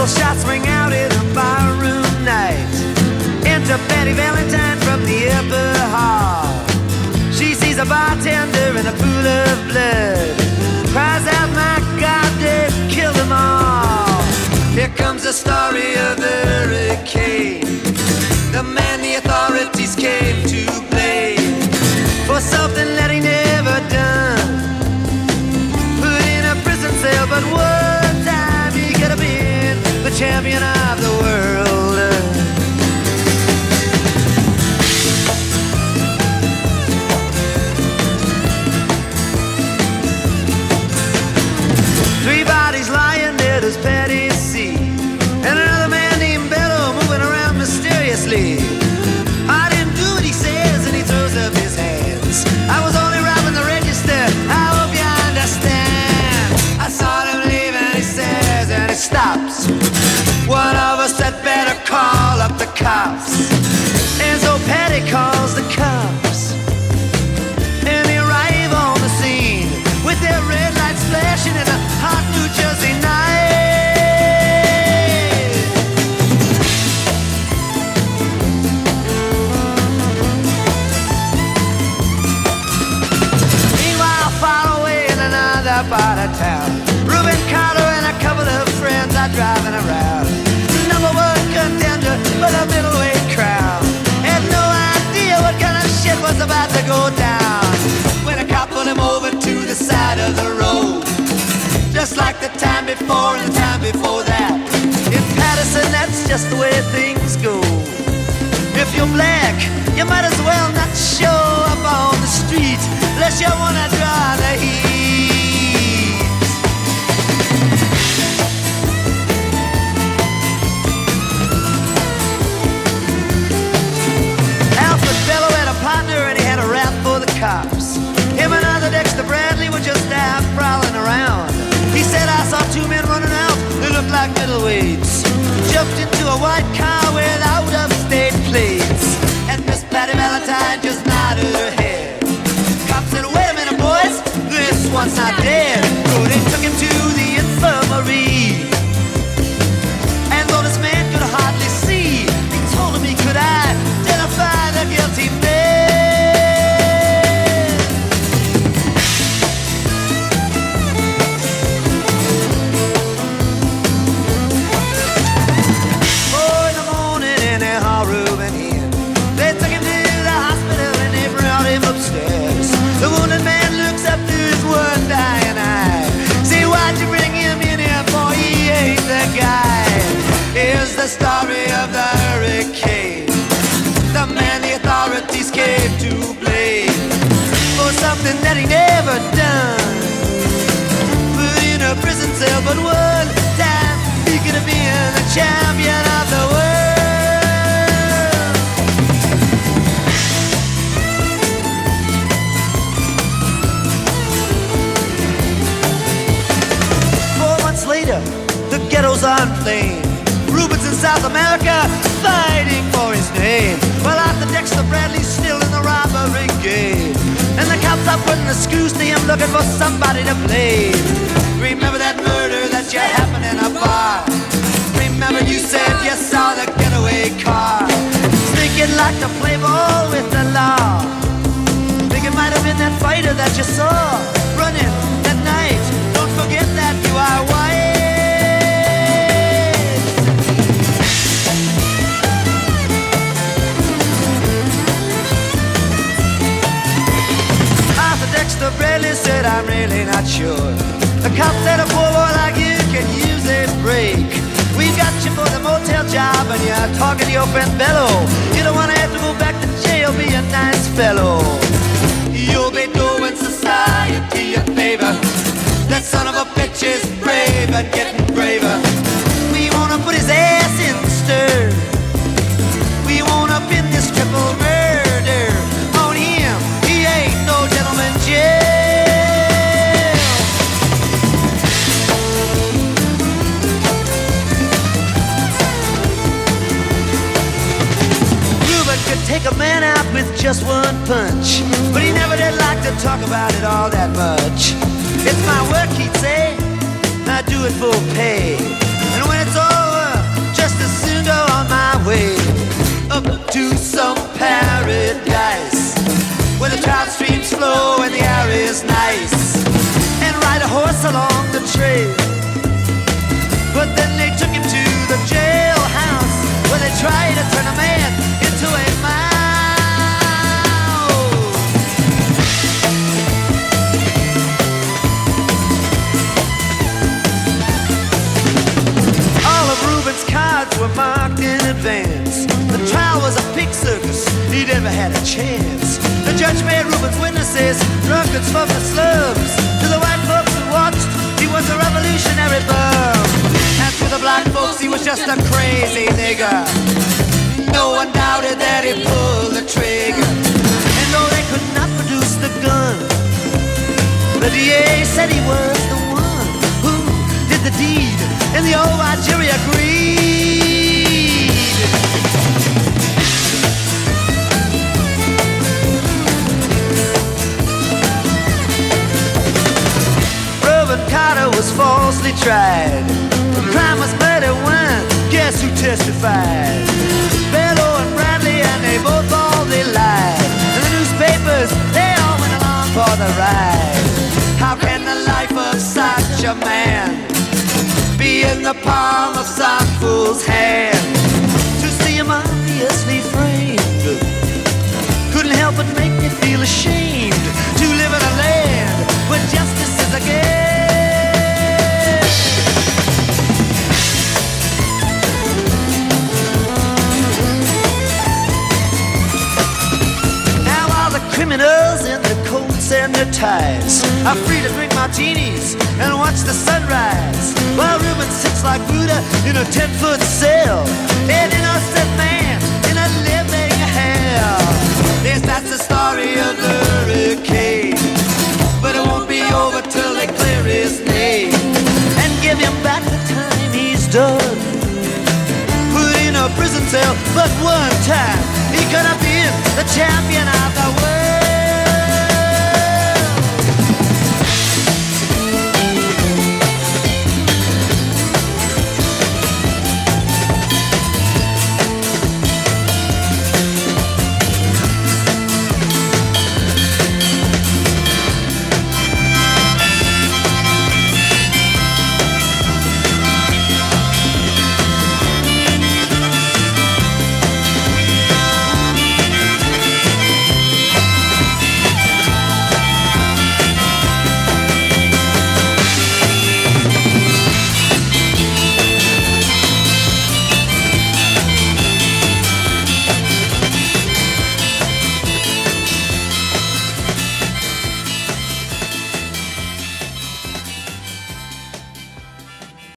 Pistol shots ring out in a barroom night. Enter Betty Valentine from the upper hall. She sees a bartender in a pool of blood, cries out, my God, they've killed them all. Here comes the story of the hurricane, the man the authorities came to blame for something that he never done. Put in a prison cell, but one time he could have been the champion of the world. 3 bodies lying dead as Patty C, and another man named Bando moving around mysteriously. I didn't do what he says, and he throws up his hands. I was only robbing the register, I hope you understand. I saw him leave and he says, and he stops. One of us had better call up the cops. And so Patty calls the cops, and they arrive on the scene with their red lights flashing in a hot New Jersey night. Meanwhile, far away in another part of town, Reuben Carter and a couple of friends are driving around. Number 1 contender for the middleweight crown had no idea what kind of shit was about to go down when a cop pulled him over to the side of the road, just like the time before and the time before that. In Patterson, that's just the way things go. If you're black, you might as well not show up on the street unless you wanna draw the heat. Alfred Bello had a partner and he had a rap for the cops. Him and other Dexter Bradley were just out prowling around. He said, I saw 2 men running out who looked like middleweights, jumped into a white car with out-of-state plates, and Miss Patty Valentine just nodded her head. Cops said, wait a minute, boys, this one's not dead. So they took him to the infirmary, and though this man could hardly see, he told him he could identify the guilty man. The wounded man looks up to his one dying eye. Say, why'd you bring him in here, boy? He ain't the guy. Here's the story of the hurricane, the man the authorities came to blame for something that he never done. Put in a prison cell, but one time he could have been the champion of the world. Later, the ghetto's on flame. Reuben's in South America, fighting for his name, while Arthur Dexter Bradley's still in the robbery game. And the cops are putting the screws to him, looking for somebody to blame. Remember that murder that you happened in a bar? Remember you said you saw the getaway car, sneaking like to play ball with the law. Think it might have been that fighter that you saw running that night. Don't forget that you are white. Arthur Dexter Bradley said, I'm really not sure. The cop said a poor boy like you can use a break. We got you for the motel job and you're talking to your friend Bello. You don't wanna have to go back to jail, be a nice fellow. You'll be doing society a favor. That son of a bitch is brave and getting braver. We wanna put his ass in the stir. We wanna pin this triple murder on him. He ain't no gentleman jail. Reuben could take a man out with just one punch, but he never did like to talk about it all that much. It's my work, he'd say, I do it for pay. And when it's over, else along the trail. But then they took him to the jailhouse, where they tried to turn a man into a mouse. All of Reuben's cards were marked in advance. The trial was a pig circus, he never had a chance. The judge made Reuben's witnesses drunkards from the slums. To the white folks who watched, he was a revolutionary bum. And to the black folks, he was just a crazy nigger. No one doubted that he pulled the trigger. And though they could not produce the gun, the DA said he was the one who did the deed, and the old white jury agreed. Carter was falsely tried. The crime was murder when, guess who testified? Bando and Bradley, and they both all they lied. And the newspapers, they all went along for the ride. How can the life of such a man be in the palm of some fool's hand? To see him obviously framed couldn't help but make me feel ashamed to live in a land where justice is a game. Criminals in their coats and their ties are free to drink martinis and watch the sunrise, while Reuben sits like Buddha in a 10-foot cell, an innocent man in a living hell. Yes, that's the story of the hurricane, but it won't be over till they clear his name and give him back the time he's done. Put in a prison cell, but one time he could have been the champion of the world.